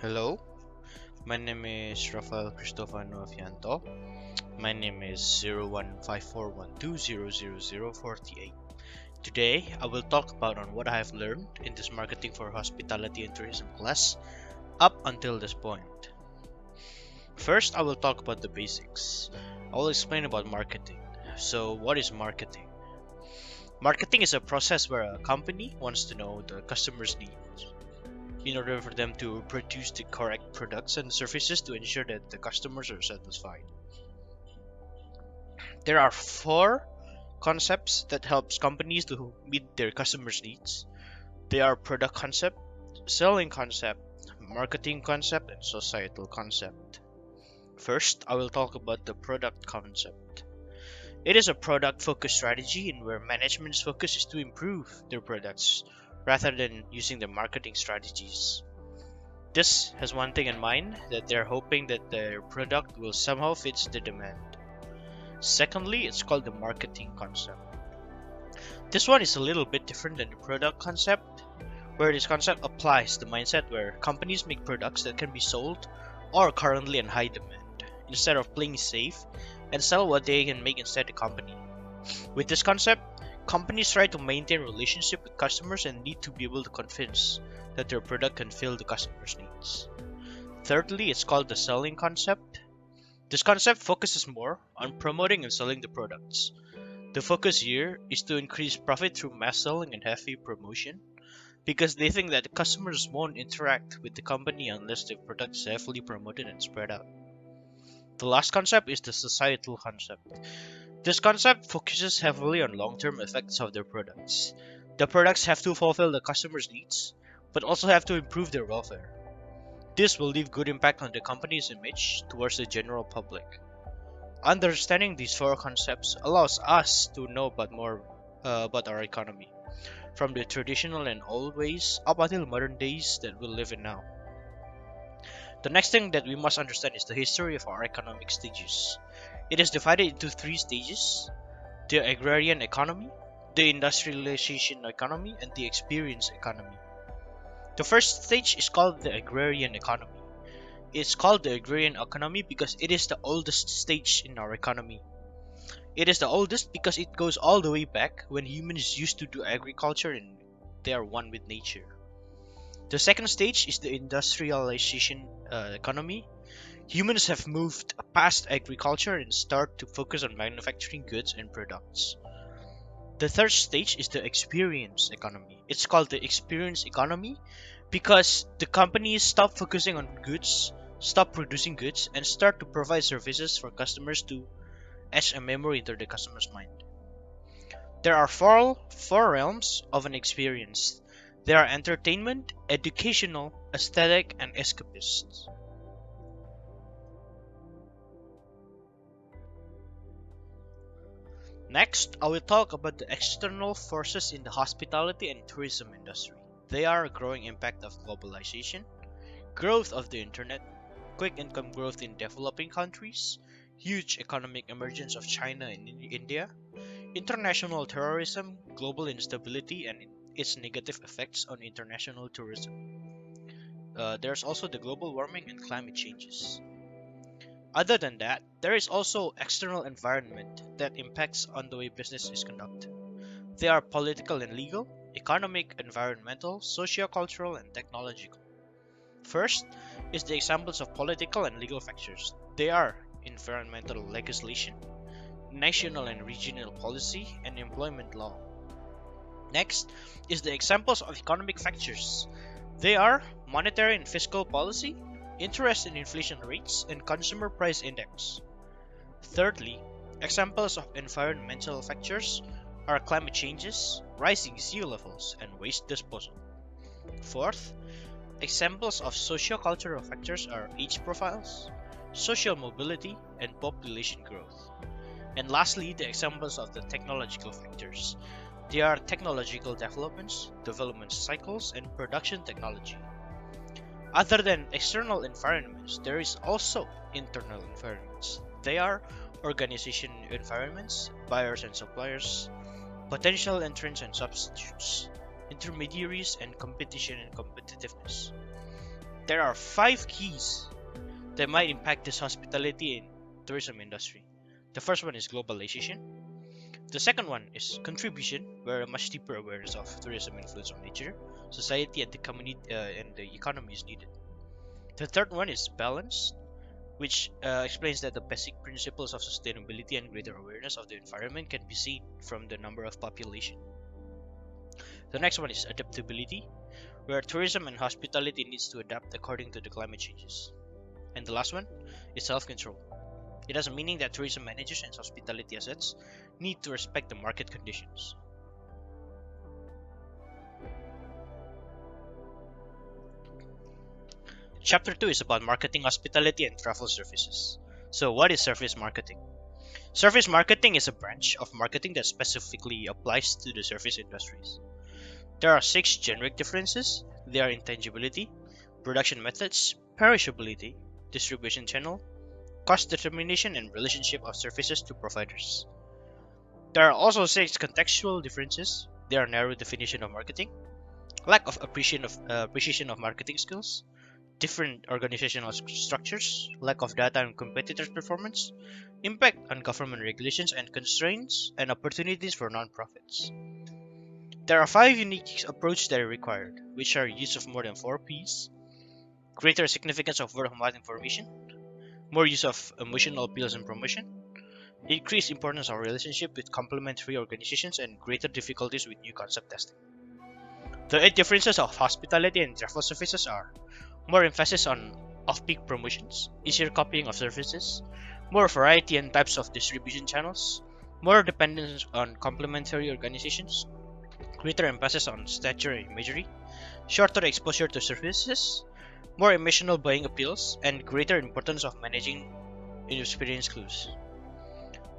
Hello, my name is Raphael Christofano Avianto. My name is 015412000048. Today, I will talk about on what I have learned in this marketing for hospitality and tourism class up until this point. First, I will talk about the basics. I will explain about marketing. So, what is marketing? Marketing is a process where a company wants to know the customer's needs in order for them to produce the correct products and services to ensure that the customers are satisfied. There are four concepts that helps companies to meet their customers' needs. They are product concept, selling concept, marketing concept, and societal concept. First, I will talk about the product concept. It is a product-focused strategy in where management's focus is to improve their products rather than using the marketing strategies. This has one thing in mind, that they're hoping that their product will somehow fit the demand. Secondly, it's called the marketing concept. This one is a little bit different than the product concept, where this concept applies the mindset where companies make products that can be sold or are currently in high demand, instead of playing safe and sell what they can make instead the company. With this concept, companies try to maintain relationship with customers and need to be able to convince that their product can fill the customer's needs. Thirdly, it's called the selling concept. This concept focuses more on promoting and selling the products. The focus here is to increase profit through mass selling and heavy promotion, because they think that the customers won't interact with the company unless the product is heavily promoted and spread out. The last concept is the societal concept. This concept focuses heavily on long-term effects of their products. The products have to fulfill the customer's needs, but also have to improve their welfare. This will leave good impact on the company's image towards the general public. Understanding these four concepts allows us to know more about our economy, from the traditional and old ways up until modern days that we live in now. The next thing that we must understand is the history of our economic stages. It is divided into three stages: the agrarian economy, the industrialization economy, and the experience economy. The first stage is called the agrarian economy. It's called the agrarian economy because it is the oldest stage in our economy. It is the oldest because it goes all the way back when humans used to do agriculture and they are one with nature. The second stage is the industrialization economy. Humans have moved past agriculture and start to focus on manufacturing goods and products. The third stage is the experience economy. It's called the experience economy because the companies stop focusing on goods, stop producing goods, and start to provide services for customers to etch a memory into the customer's mind. There are four realms of an experience. They are entertainment, educational, aesthetic, and escapist. Next, I will talk about the external forces in the hospitality and tourism industry. They are a growing impact of globalization, growth of the internet, quick income growth in developing countries, huge economic emergence of China and India, international terrorism, global instability, and its negative effects on international tourism. There's also the global warming and climate changes. Other than that, there is also external environment that impacts on the way business is conducted. They are political and legal, economic, environmental, socio-cultural, and technological. First is the examples of political and legal factors. They are environmental legislation, national and regional policy, and employment law. Next is the examples of economic factors. They are monetary and fiscal policy, interest and inflation rates, and consumer price index. Thirdly, examples of environmental factors are climate changes, rising sea levels, and waste disposal. Fourth, examples of socio-cultural factors are age profiles, social mobility, and population growth. And lastly, the examples of the technological factors. They are technological developments, development cycles, and production technology. Other than external environments, there is also internal environments. They are organization environments, buyers and suppliers, potential entrants and substitutes, intermediaries, and competition and competitiveness. There are 5 keys that might impact this hospitality and tourism industry. The first one is globalization. The second one is contribution, where a much deeper awareness of tourism influence on nature, society, and the community and the economy is needed. The third one is balance, which explains that the basic principles of sustainability and greater awareness of the environment can be seen from the number of population. The next one is adaptability, where tourism and hospitality needs to adapt according to the climate changes. And the last one is self-control. It has a meaning that tourism managers and hospitality assets need to respect the market conditions. Chapter 2 is about marketing, hospitality, and travel services. So what is service marketing? Service marketing is a branch of marketing that specifically applies to the service industries. There are 6 generic differences. They are intangibility, production methods, perishability, distribution channel, cost determination, and relationship of services to providers. There are also 6 contextual differences. They are narrow definition of marketing, lack of appreciation of marketing skills, different organizational structures, lack of data on competitors' performance, impact on government regulations and constraints, and opportunities for non-profits. There are 5 unique approaches that are required, which are use of more than 4 Ps, greater significance of word-of-mouth information, more use of emotional appeals and promotion, increased importance of relationship with complementary organizations, and greater difficulties with new concept testing. The 8 differences of hospitality and travel services are more emphasis on off-peak promotions, easier copying of services, more variety and types of distribution channels, more dependence on complementary organizations, greater emphasis on stature and imagery, shorter exposure to services, more emotional buying appeals, and greater importance of managing experience clues.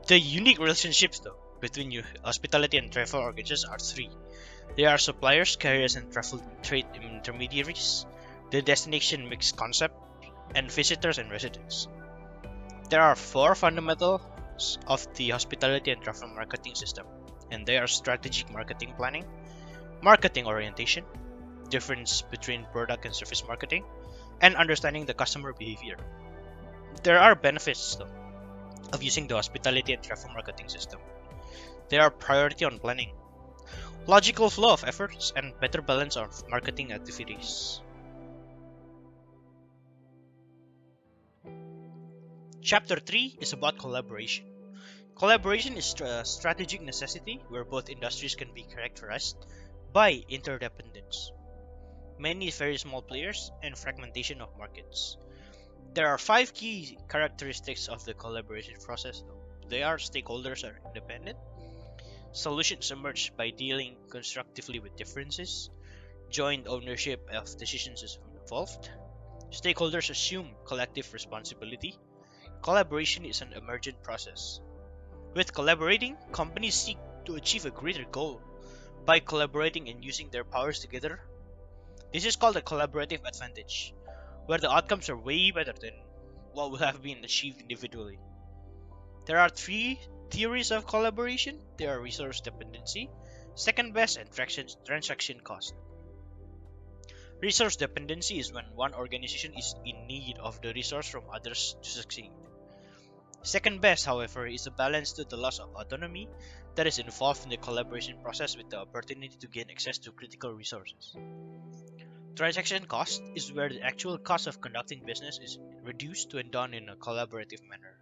The unique relationships though between hospitality and travel organizations are 3. They are suppliers, carriers, and travel trade intermediaries, the destination mix concept, and visitors and residents. There are 4 fundamentals of the hospitality and travel marketing system, and they are strategic marketing planning, marketing orientation, difference between product and service marketing, and understanding the customer behavior. There are benefits though of using the hospitality and travel marketing system. There are priority on planning, logical flow of efforts, and better balance of marketing activities. Chapter 3 is about collaboration. Collaboration is a strategic necessity where both industries can be characterized by interdependence, many very small players, and fragmentation of markets. There are 5 key characteristics of the collaboration process. They are stakeholders are independent, solutions emerge by dealing constructively with differences, joint ownership of decisions is involved, stakeholders assume collective responsibility, collaboration is an emergent process. With collaborating, companies seek to achieve a greater goal by collaborating and using their powers together. This is called a collaborative advantage, where the outcomes are way better than what would have been achieved individually. There are 3 theories of collaboration. They are resource dependency, second best, and transaction cost. Resource dependency is when one organization is in need of the resource from others to succeed. Second best, however, is a balance to the loss of autonomy that is involved in the collaboration process with the opportunity to gain access to critical resources. Transaction cost is where the actual cost of conducting business is reduced to and done in a collaborative manner.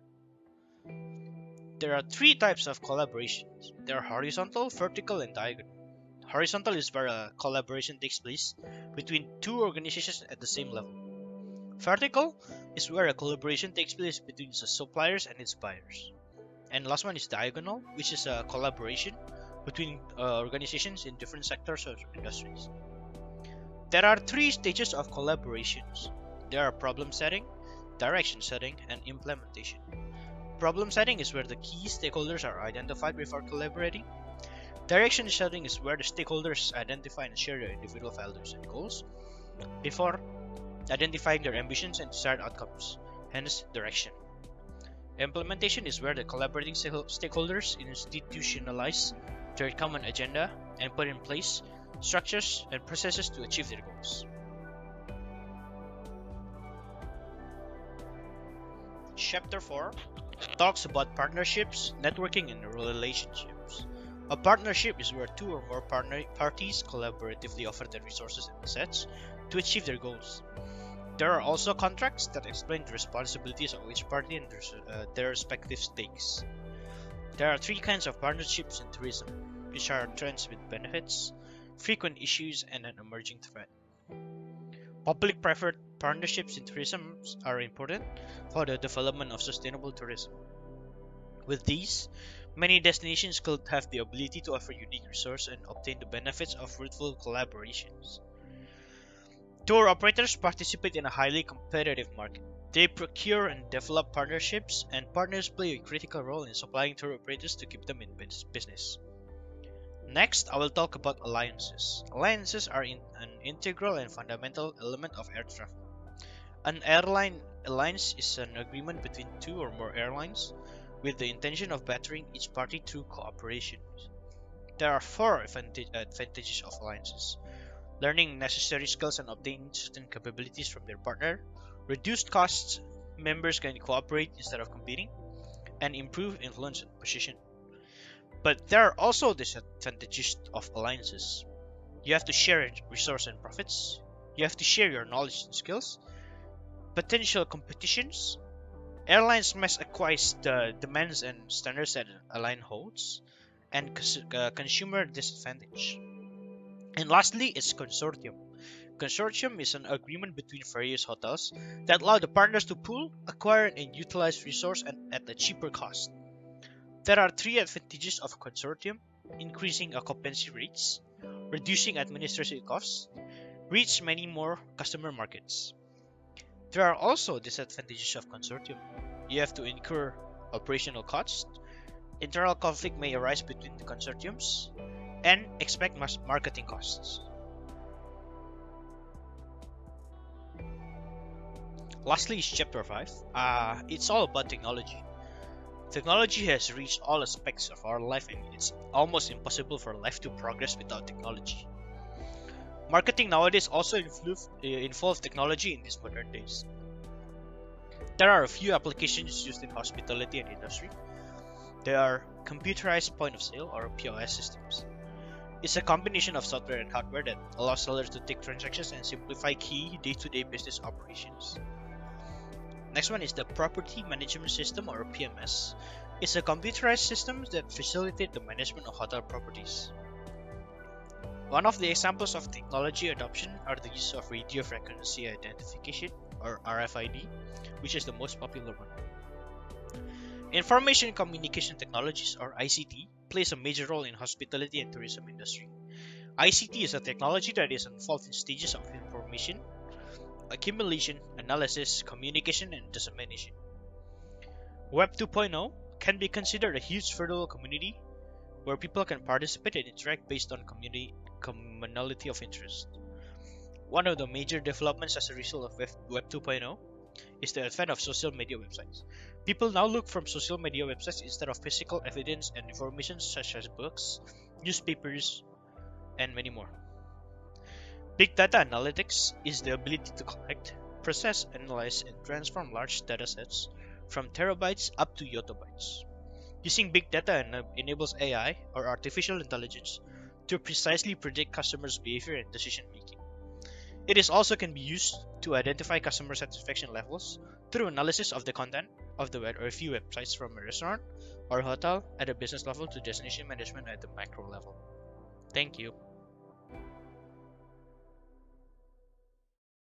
There are 3 types of collaborations. They are horizontal, vertical, and diagonal. Horizontal is where a collaboration takes place between 2 organizations at the same level. Vertical is where a collaboration takes place between the suppliers and its buyers. And last one is diagonal, which is a collaboration between organizations in different sectors or industries. There are 3 stages of collaborations. There are problem setting, direction setting, and implementation. Problem setting is where the key stakeholders are identified before collaborating. Direction setting is where the stakeholders identify and share their individual values and goals before identifying their ambitions and desired outcomes, hence direction. Implementation is where the collaborating stakeholders institutionalize their common agenda and put in place structures and processes to achieve their goals. Chapter 4 talks about partnerships, networking, and relationships. A partnership is where two or more parties collaboratively offer their resources and assets to achieve their goals. There are also contracts that explain the responsibilities of each party and their respective stakes. There are three kinds of partnerships in tourism, which are trends with benefits, frequent issues, and an emerging threat. Public-private partnerships in tourism are important for the development of sustainable tourism. With these, many destinations could have the ability to offer unique resources and obtain the benefits of fruitful collaborations. Tour operators participate in a highly competitive market. They procure and develop partnerships, and partners play a critical role in supplying tour operators to keep them in business. Next, I will talk about alliances. Alliances are an integral and fundamental element of air travel. An airline alliance is an agreement between two or more airlines with the intention of bettering each party through cooperation. There are four advantages of alliances: learning necessary skills and obtaining certain capabilities from their partner, reduced costs, members can cooperate instead of competing, and improve influence and position. But there are also disadvantages of alliances. You have to share resources and profits, you have to share your knowledge and skills, potential competitions, airlines must acquire the demands and standards that an alliance holds, and consumer disadvantage. And lastly, it's consortium. Consortium is an agreement between various hotels that allow the partners to pool, acquire, and utilize resources at a cheaper cost. There are three advantages of consortium: increasing occupancy rates, reducing administrative costs, reach many more customer markets. There are also disadvantages of consortium. You have to incur operational costs, internal conflict may arise between the consortiums, and expect marketing costs. Lastly is chapter 5. It's all about technology. Technology has reached all aspects of our life, and it's almost impossible for life to progress without technology. Marketing nowadays also involves technology in these modern days. There are a few applications used in hospitality and industry. There are computerized point of sale or POS systems. It's a combination of software and hardware that allows sellers to take transactions and simplify key day-to-day business operations. Next one is the Property Management System or PMS. It's a computerized system that facilitates the management of hotel properties. One of the examples of technology adoption are the use of radio frequency identification or RFID, which is the most popular one. Information communication technologies or ICT plays a major role in hospitality and tourism industry. ICT is a technology that is involved in stages of information accumulation, analysis, communication, and dissemination. Web 2.0 can be considered a huge virtual community where people can participate and interact based on commonality of interest. One of the major developments as a result of Web 2.0 is the advent of social media websites. People now look from social media websites instead of physical evidence and information such as books, newspapers, and many more. Big data analytics is the ability to collect, process, analyze, and transform large datasets from terabytes up to yottabytes. Using big data enables AI or artificial intelligence to precisely predict customers' behavior and decision making. It is also can be used to identify customer satisfaction levels through analysis of the content of the web or a few websites from a restaurant or hotel at a business level to destination management at the macro level. Thank you.